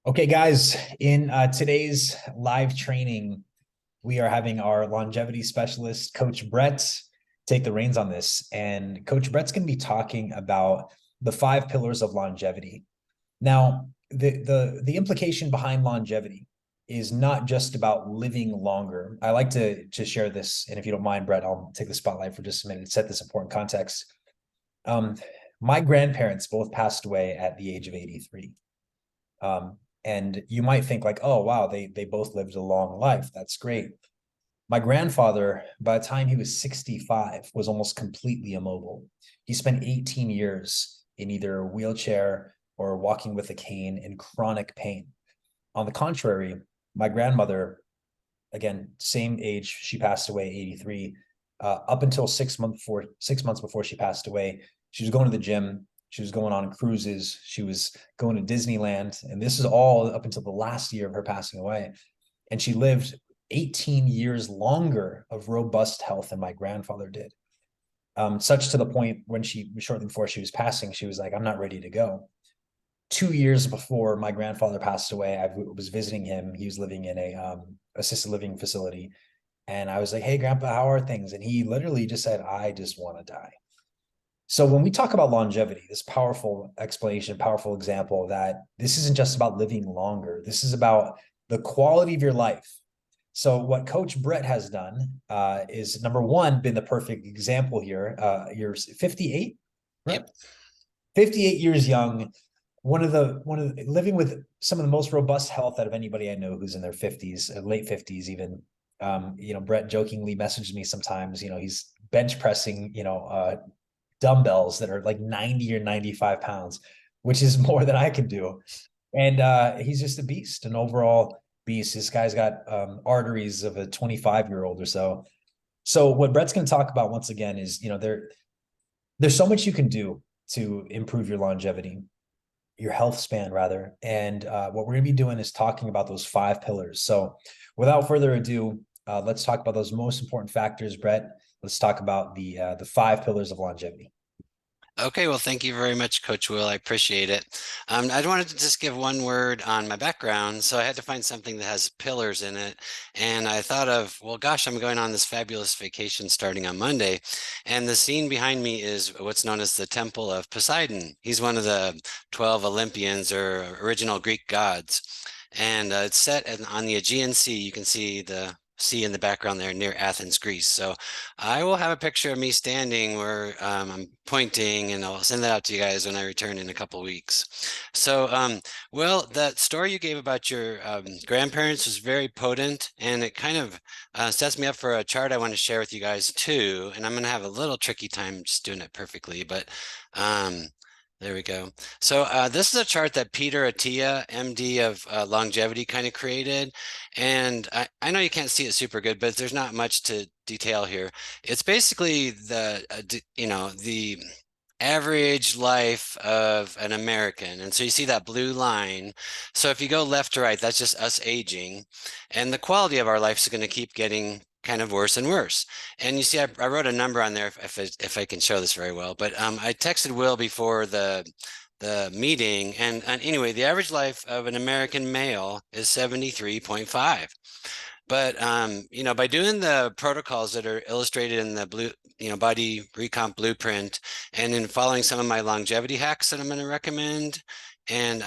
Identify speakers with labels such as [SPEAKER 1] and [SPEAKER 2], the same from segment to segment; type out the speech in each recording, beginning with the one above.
[SPEAKER 1] Okay, guys, in today's live training, we are having our longevity specialist, Coach Brett, take the reins on this. And Coach Brett's going to be talking about the five pillars of longevity. Now, the implication behind longevity is not just about living longer. I like to share this, and if you don't mind, Brett, I'll take the spotlight for just a minute and set this important context. Um, my grandparents both passed away at the age of 83. And you might think like, oh, wow, they both lived a long life. That's great. My grandfather, by the time he was 65, was almost completely immobile. He spent 18 years in either a wheelchair or walking with a cane in chronic pain. On the contrary, my grandmother, again, same age, she passed away 83. Up until 6 months before she passed away, she was going to the gym. She was going on cruises. She was going to Disneyland. And this is all up until the last year of her passing away. And she lived 18 years longer of robust health than my grandfather did. Such to the point when shortly before she was passing, she was like, I'm not ready to go. 2 years before my grandfather passed away, I was visiting him. He was living in a assisted living facility. And I was like, hey, Grandpa, how are things? And he literally just said, I just want to die. So when we talk about longevity, this powerful explanation, powerful example that this isn't just about living longer. This is about the quality of your life. So what Coach Brett has done is, number one, been the perfect example here. You're 58, right?
[SPEAKER 2] Yep.
[SPEAKER 1] 58 years young, living with some of the most robust health out of anybody I know who's in their 50s, late 50s even. Brett jokingly messaged me sometimes, he's bench pressing, dumbbells that are like 90 or 95 pounds, which is more than I can do. And he's just a beast, an overall beast. This guy's got arteries of a 25-year-old or so. So what Brett's going to talk about once again is, there's so much you can do to improve your longevity, your health span rather. And what we're going to be doing is talking about those five pillars. So without further ado, let's talk about those most important factors, Brett. Let's talk about the five pillars of longevity.
[SPEAKER 2] Okay, well, thank you very much, Coach Will. I appreciate it. I wanted to just give one word on my background. So I had to find something that has pillars in it. And I thought of, well, gosh, I'm going on this fabulous vacation starting on Monday. And the scene behind me is what's known as the Temple of Poseidon. He's one of the 12 Olympians or original Greek gods. And it's set on the Aegean Sea. You can see the sea in the background there near Athens, Greece. So I will have a picture of me standing where I'm pointing, and I'll send that out to you guys when I return in a couple of weeks. So, Will, that story you gave about your grandparents was very potent, and it kind of sets me up for a chart I want to share with you guys too. And I'm going to have a little tricky time just doing it perfectly, but there we go. So this is a chart that Peter Attia, MD of Longevity, kind of created. And I know you can't see it super good, but there's not much to detail here. It's basically the average life of an American. And so you see that blue line. So if you go left to right, that's just us aging. And the quality of our life is going to keep getting kind of worse and worse. And you see, I wrote a number on there if I can show this very well, but I texted Will before the meeting, and anyway, the average life of an American male is 73.5. But by doing the protocols that are illustrated in the blue, body recomp blueprint, and in following some of my longevity hacks that I'm going to recommend. And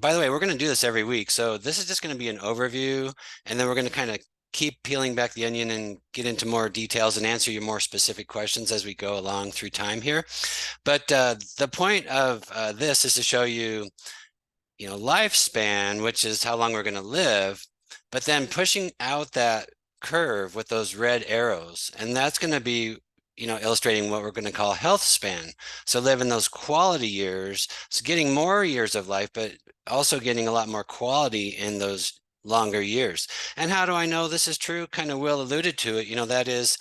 [SPEAKER 2] by the way, we're going to do this every week. So this is just going to be an overview, and then we're going to kind of keep peeling back the onion and get into more details and answer your more specific questions as we go along through time here. But the point of this is to show you, lifespan, which is how long we're going to live, but then pushing out that curve with those red arrows. And that's going to be, illustrating what we're going to call health span. So living those quality years, so getting more years of life, but also getting a lot more quality in those longer years. And how do I know this is true? Kind of Will alluded to it. That is,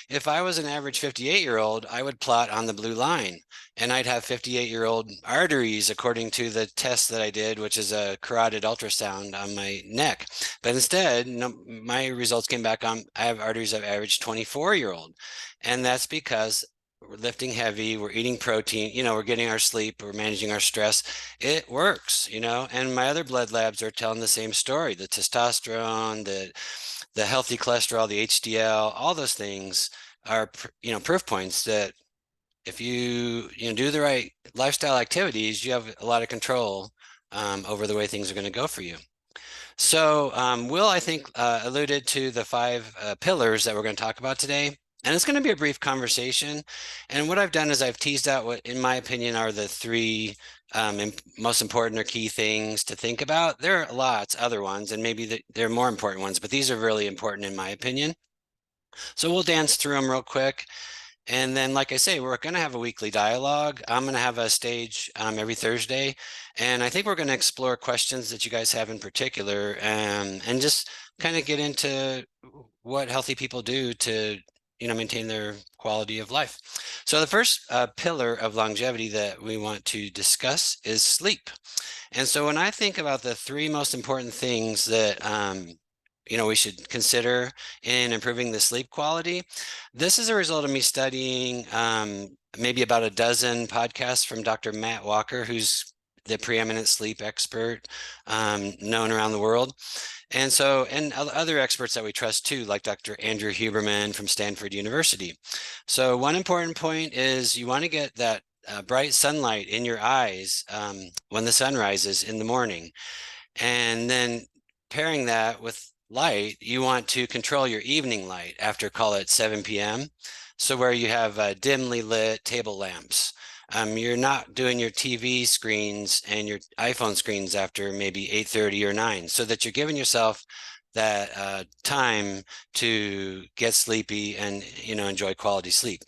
[SPEAKER 2] if I was an average 58-year-old, I would plot on the blue line, and I'd have 58-year-old arteries according to the test that I did, which is a carotid ultrasound on my neck. But instead, my results came back on, I have arteries of average 24-year-old. And that's because we're lifting heavy, we're eating protein, we're getting our sleep, we're managing our stress. It works, and my other blood labs are telling the same story. The testosterone, the healthy cholesterol, the HDL, all those things are, proof points that if you do the right lifestyle activities, you have a lot of control over the way things are going to go for you. So Will, I think, alluded to the five pillars that we're going to talk about today. And it's going to be a brief conversation. And what I've done is I've teased out what, in my opinion, are the three most important or key things to think about. There are lots other ones, and maybe there are more important ones, but these are really important in my opinion. So we'll dance through them real quick. And then, like I say, we're going to have a weekly dialogue. I'm going to have a stage every Thursday. And I think we're going to explore questions that you guys have in particular, and just kind of get into what healthy people do to, maintain their quality of life. So the first pillar of longevity that we want to discuss is sleep. And so when I think about the three most important things that we should consider in improving the sleep quality, this is a result of me studying maybe about a dozen podcasts from Dr. Matt Walker, who's the preeminent sleep expert known around the world. And so, and other experts that we trust too, like Dr. Andrew Huberman from Stanford University. So one important point is you want to get that bright sunlight in your eyes when the sun rises in the morning. And then pairing that with light, you want to control your evening light after, call it 7 p.m. So where you have dimly lit table lamps. You're not doing your TV screens and your iPhone screens after maybe 8:30 or 9, so that you're giving yourself that time to get sleepy and enjoy quality sleep.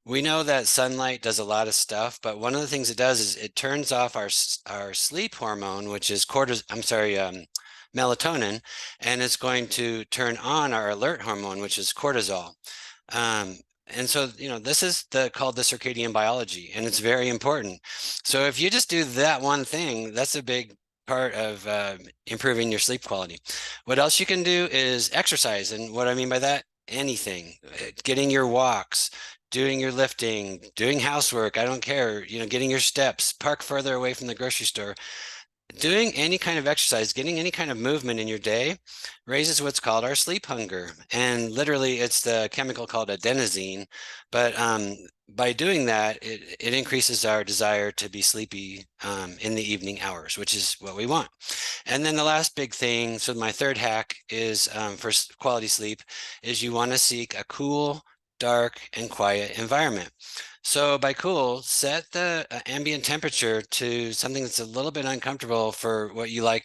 [SPEAKER 2] We know that sunlight does a lot of stuff, but one of the things it does is it turns off our sleep hormone, which is melatonin, and it's going to turn on our alert hormone, which is cortisol. And so, this is called the circadian biology, and it's very important. So if you just do that one thing, that's a big part of improving your sleep quality. What else you can do is exercise. And what I mean by that, anything, getting your walks, doing your lifting, doing housework, I don't care, getting your steps, park further away from the grocery store. Doing any kind of exercise, getting any kind of movement in your day raises what's called our sleep hunger. And literally it's the chemical called adenosine. But by doing that, it increases our desire to be sleepy in the evening hours, which is what we want. And then the last big thing, so my third hack is for quality sleep, is you want to seek a cool, dark, and quiet environment. So by cool, set the ambient temperature to something that's a little bit uncomfortable for what you like,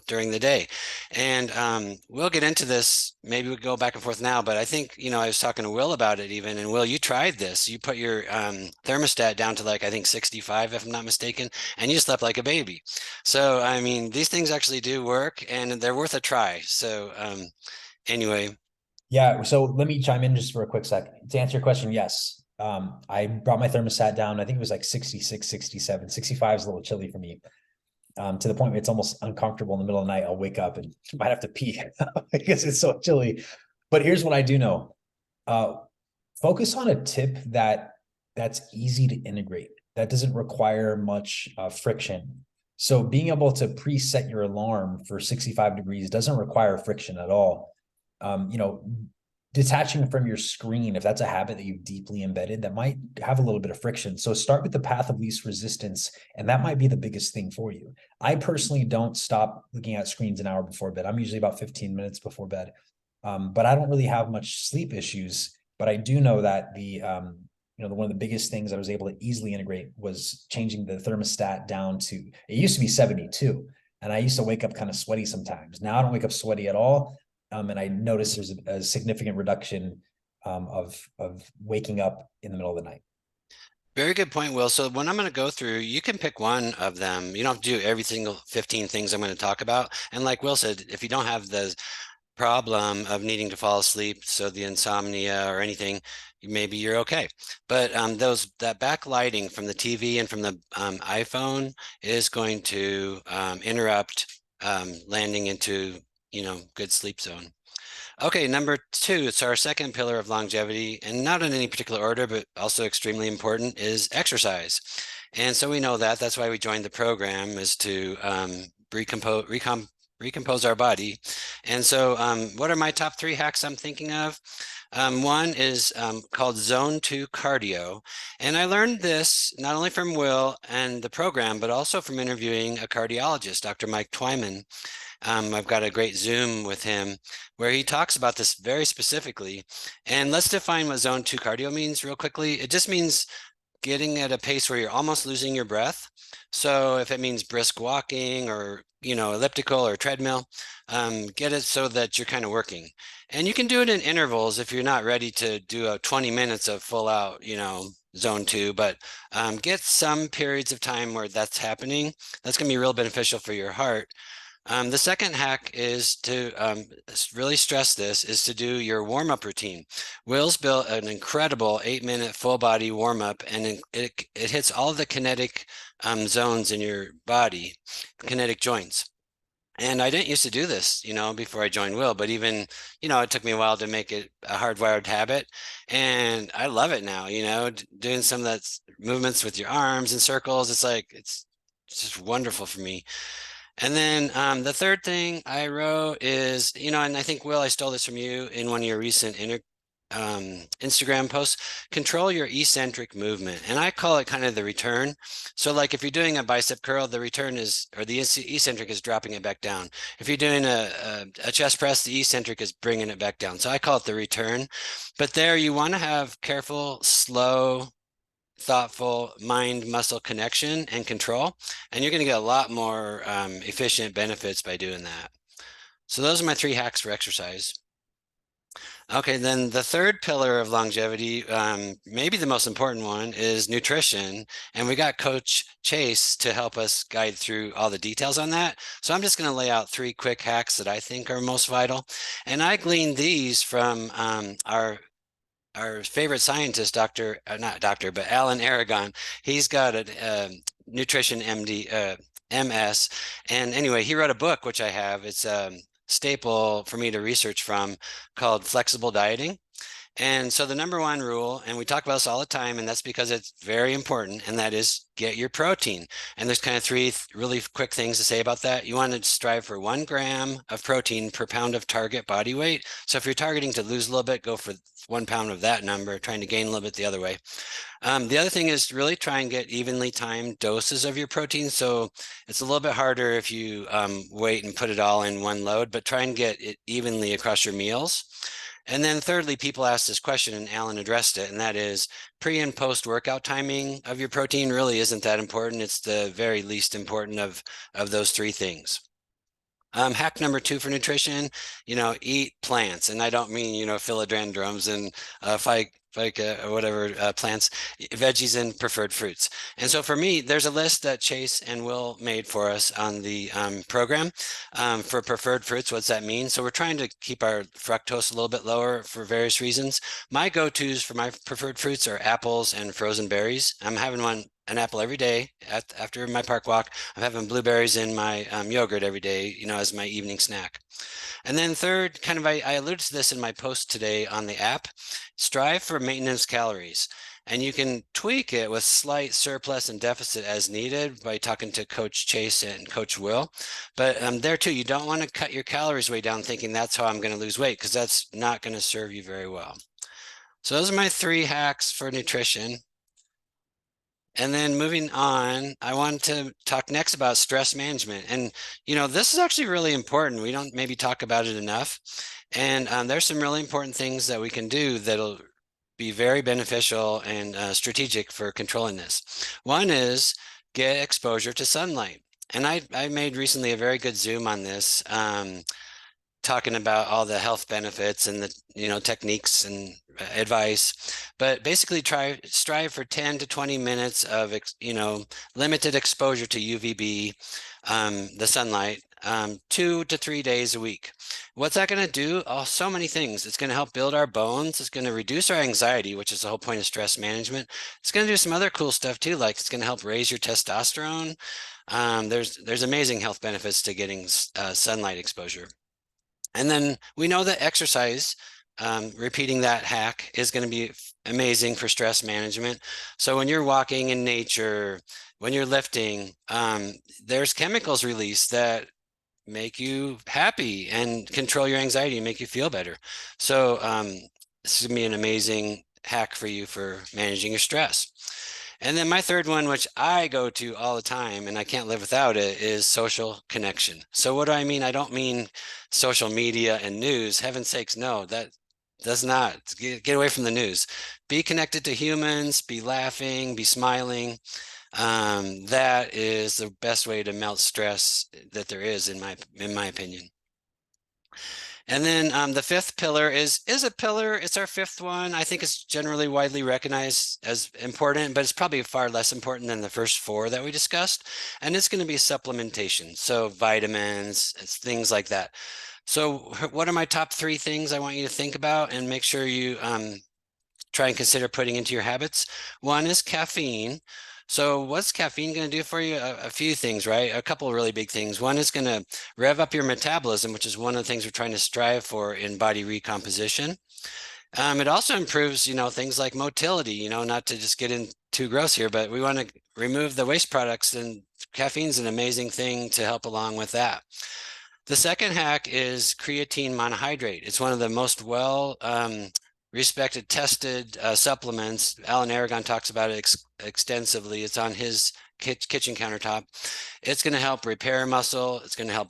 [SPEAKER 2] during the day. And we'll get into this. Maybe we go back and forth now, but I think, I was talking to Will about it even. And Will, you tried this. You put your thermostat down to like, I think 65, if I'm not mistaken, and you slept like a baby. So, I mean, these things actually do work and they're worth a try. So anyway.
[SPEAKER 1] Yeah. So let me chime in just for a quick second. To answer your question, yes. I brought my thermostat down. I think it was like 66, 67, 65 is a little chilly for me. To the point where it's almost uncomfortable in the middle of the night. I'll wake up and might have to pee because it's so chilly. But here's what I do know. Focus on a tip that's easy to integrate, that doesn't require much friction. So being able to preset your alarm for 65 degrees doesn't require friction at all. Detaching from your screen, if that's a habit that you've deeply embedded, that might have a little bit of friction. So start with the path of least resistance, and that might be the biggest thing for you. I personally don't stop looking at screens an hour before bed. I'm usually about 15 minutes before bed, but I don't really have much sleep issues. But I do know that one of the biggest things I was able to easily integrate was changing the thermostat down to, it used to be 72, and I used to wake up kind of sweaty sometimes. Now I don't wake up sweaty at all. And I noticed there's a significant reduction of waking up in the middle of the night.
[SPEAKER 2] Very good point, Will. So when I'm going to go through, you can pick one of them. You don't have to do every single 15 things I'm going to talk about. And like Will said, if you don't have the problem of needing to fall asleep, so the insomnia or anything, maybe you're okay. But that backlighting from the TV and from the iPhone is going to interrupt landing into good sleep zone. Okay, number two, it's our second pillar of longevity, and not in any particular order, but also extremely important, is exercise. And so we know that. That's why we joined the program, is to recompose our body. And so what are my top three hacks I'm thinking of? One is called Zone 2 Cardio. And I learned this not only from Will and the program, but also from interviewing a cardiologist, Dr. Mike Twyman. I've got a great Zoom with him where he talks about this very specifically. And let's define what Zone 2 Cardio means real quickly. It just means getting at a pace where you're almost losing your breath. So if it means brisk walking or, elliptical or treadmill, get it so that you're kind of working. And you can do it in intervals if you're not ready to do a 20 minutes of full out, zone two, but get some periods of time where that's happening. That's going to be real beneficial for your heart. The second hack is to really stress this, is to do your warm-up routine. Will's built an incredible 8-minute full body warm-up, and it hits all the kinetic zones in your body, kinetic joints. And I didn't used to do this, before I joined Will, but even, it took me a while to make it a hardwired habit. And I love it now, doing some of that movements with your arms and circles. It's just wonderful for me. And then the third thing I wrote is, and I think, Will, I stole this from you in one of your recent Instagram posts, control your eccentric movement. And I call it kind of the return. So like if you're doing a bicep curl, the return is, or the eccentric is dropping it back down. If you're doing a chest press, the eccentric is bringing it back down. So I call it the return. But there you want to have careful, slow, thoughtful mind muscle connection and control, and you're going to get a lot more efficient benefits by doing that. So those are my three hacks for exercise. Okay, then the third pillar of longevity, maybe the most important one, is nutrition. And we got Coach Chase to help us guide through all the details on that. So I'm just going to lay out three quick hacks that I think are most vital. And I gleaned these from our favorite scientist, not doctor, but Alan Aragon. He's got a nutrition MD, MS. And anyway, he wrote a book, which I have. It's a staple for me to research from, called Flexible Dieting. And so the number one rule, and we talk about this all the time, and that's because it's very important, and that is get your protein. And there's kind of three really quick things to say about that. You want to strive for 1 gram of protein per pound of target body weight. So if you're targeting to lose a little bit, go for 1 pound of that number, trying to gain a little bit the other way. The other thing is really try and get evenly timed doses of your protein. So it's a little bit harder if you wait and put it all in one load, but try and get it evenly across your meals. And then thirdly, people asked this question and Alan addressed it, and that is pre and post workout timing of your protein really isn't that important. It's the very least important of those three things. Hack number 2 for nutrition, eat plants. And I don't mean, philodendrons and or whatever plants, veggies and preferred fruits. And so for me, there's a list that Chase and Will made for us on the program for preferred fruits. What's that mean? So we're trying to keep our fructose a little bit lower for various reasons. My go-tos for my preferred fruits are apples and frozen berries. I'm having an apple every day after my park walk. I'm having blueberries in my yogurt every day, as my evening snack. And then third, I alluded to this in my post today on the app, strive for maintenance calories. And you can tweak it with slight surplus and deficit as needed by talking to Coach Chase and Coach Will. But there too, you don't want to cut your calories way down thinking that's how I'm going to lose weight, because that's not going to serve you very well. So those are my 3 hacks for nutrition. And then moving on, I want to talk next about stress management. And, this is actually really important. We don't maybe talk about it enough. And there's some really important things that we can do that'll be very beneficial and strategic for controlling this. One is get exposure to sunlight. And I made recently a very good Zoom on this, talking about all the health benefits and the techniques and advice, but basically strive for 10 to 20 minutes of limited exposure to UVB, the sunlight, 2 to 3 days a week. What's that going to do? Oh, so many things. It's going to help build our bones. It's going to reduce our anxiety, which is the whole point of stress management. It's going to do some other cool stuff too, like it's going to help raise your testosterone. There's amazing health benefits to getting sunlight exposure. And then we know that exercise, repeating that hack is going to be amazing for stress management. So when you're walking in nature, when you're lifting, there's chemicals released that make you happy and control your anxiety and make you feel better. So this is gonna be an amazing hack for you for managing your stress. And then my third one, which I go to all the time and I can't live without it, is social connection. So what do I mean? I don't mean social media and news. Heaven's sakes, no, that does not. Get away from the news. Be connected to humans, be laughing, be smiling. That is the best way to melt stress that there is, in my opinion. And then the fifth pillar is a pillar. It's our fifth one. I think it's generally widely recognized as important, but it's probably far less important than the first four that we discussed. And it's going to be supplementation. So vitamins, it's things like that. So what are my top three things I want you to think about and make sure you try and consider putting into your habits? One is caffeine. So what's caffeine going to do for you? A few things, right? A couple of really big things. One is going to rev up your metabolism, which is one of the things we're trying to strive for in body recomposition. It also improves, things like motility, not to just get in too gross here, but we want to remove the waste products, and caffeine's an amazing thing to help along with that. The second hack is creatine monohydrate. It's one of the most respected, tested supplements. Alan Aragon talks about it extensively. It's on his kitchen countertop. It's going to help repair muscle. It's going to help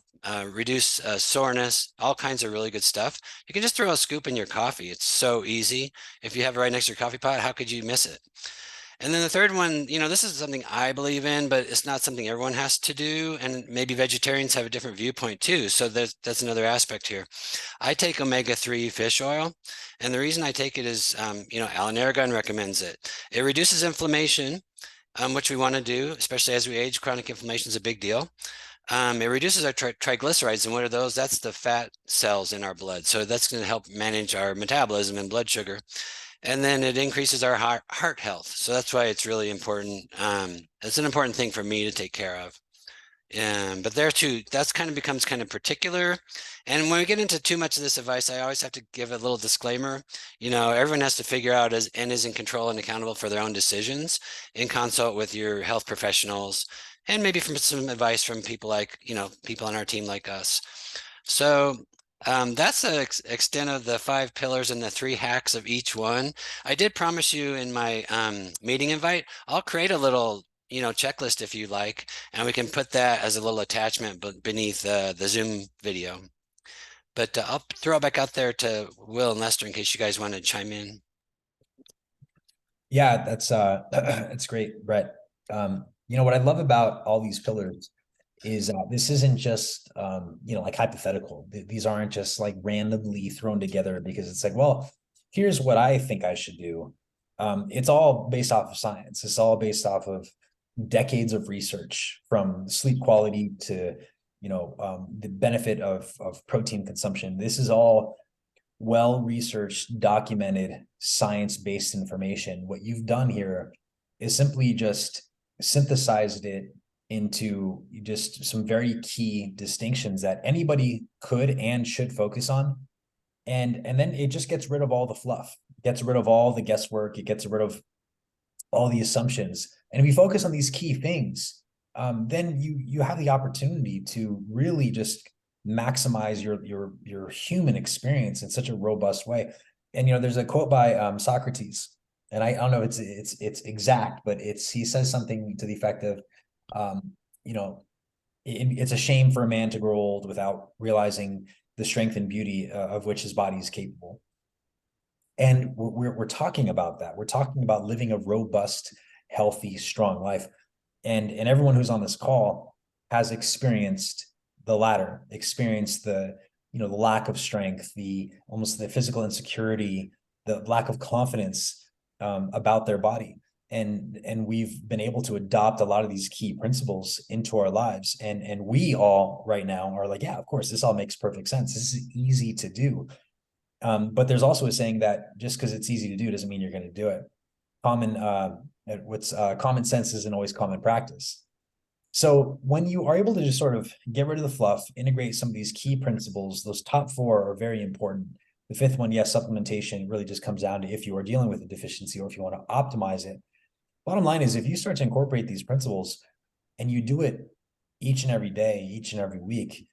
[SPEAKER 2] reduce soreness, all kinds of really good stuff. You can just throw a scoop in your coffee. It's so easy. If you have it right next to your coffee pot, how could you miss it? And then the third one, this is something I believe in, but it's not something everyone has to do. And maybe vegetarians have a different viewpoint too. So that's another aspect here. I take omega-3 fish oil. And the reason I take it is, Alan Aragon recommends it. It reduces inflammation, which we want to do, especially as we age. Chronic inflammation is a big deal. It reduces our triglycerides. And what are those? That's the fat cells in our blood. So that's going to help manage our metabolism and blood sugar. And then it increases our heart health. So that's why it's really important. It's an important thing for me to take care of. But there too, that's kind of becomes kind of particular. And when we get into too much of this advice, I always have to give a little disclaimer. Everyone has to figure out and is in control and accountable for their own decisions in consult with your health professionals, and maybe from some advice from people like, people on our team like us. So that's the extent of the 5 pillars and the 3 hacks of each one. I did promise you in my meeting invite, I'll create a little, checklist if you like, and we can put that as a little attachment beneath the Zoom video. But I'll throw it back out there to Will and Lester in case you guys want to chime in.
[SPEAKER 1] Yeah, that's that's great, Brett. What I love about all these pillars is this isn't just like hypothetical. These aren't just like randomly thrown together because it's like, well, here's what I think I should do. It's all based off of science. It's all based off of decades of research, from sleep quality to the benefit of protein consumption. This is all well-researched, documented, science-based information. What you've done here is simply just synthesized it into just some very key distinctions that anybody could and should focus on. And then it just gets rid of all the fluff, gets rid of all the guesswork, it gets rid of all the assumptions. And if you focus on these key things, then you have the opportunity to really just maximize your human experience in such a robust way. And there's a quote by Socrates, and I don't know it's exact, but he says something to the effect of, it's a shame for a man to grow old without realizing the strength and beauty of which his body is capable. And we're talking about that. We're talking about living a robust, healthy, strong life. And everyone who's on this call has experienced the latter, experienced the lack of strength, almost the physical insecurity, the lack of confidence about their body. And we've been able to adopt a lot of these key principles into our lives. And we all right now are like, yeah, of course, this all makes perfect sense. This is easy to do. But there's also a saying that just because it's easy to do doesn't mean you're going to do it. Common sense isn't always common practice. So when you are able to just sort of get rid of the fluff, integrate some of these key principles, those top four are very important. The fifth one, yes, supplementation really just comes down to if you are dealing with a deficiency or if you want to optimize it. Bottom line is if you start to incorporate these principles and you do it each and every day, each and every week,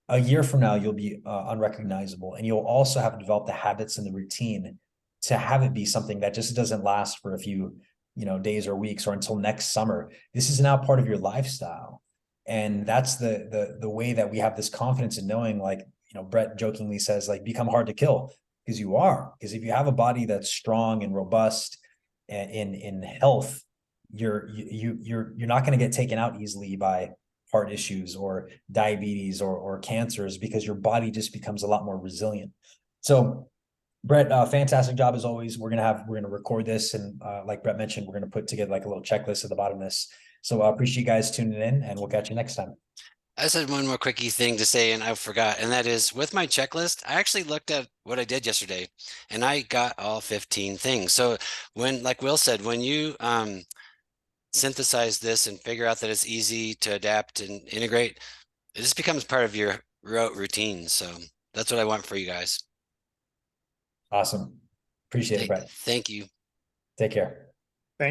[SPEAKER 1] a year from now, you'll be unrecognizable. And you'll also have to develop the habits and the routine to have it be something that just doesn't last for a few, days or weeks or until next summer. This is now part of your lifestyle. And that's the way that we have this confidence in knowing, like, Brett jokingly says, like, become hard to kill, because you are. Because if you have a body that's strong and robust and in health, you're not going to get taken out easily by heart issues or diabetes or cancers, because your body just becomes a lot more resilient. So Brett, fantastic job as always. We're gonna record this, and like Brett mentioned, we're gonna put together like a little checklist at the bottom of this. So I appreciate you guys tuning in, and we'll catch you next time.
[SPEAKER 2] I just had one more quickie thing to say, and I forgot, and that is with my checklist, I actually looked at what I did yesterday, and I got all 15 things. So when, like Will said, when you synthesize this and figure out that it's easy to adapt and integrate, it just becomes part of your routine. So that's what I want for you guys.
[SPEAKER 1] Awesome. Appreciate it, Brett.
[SPEAKER 2] Thank you.
[SPEAKER 1] Take care.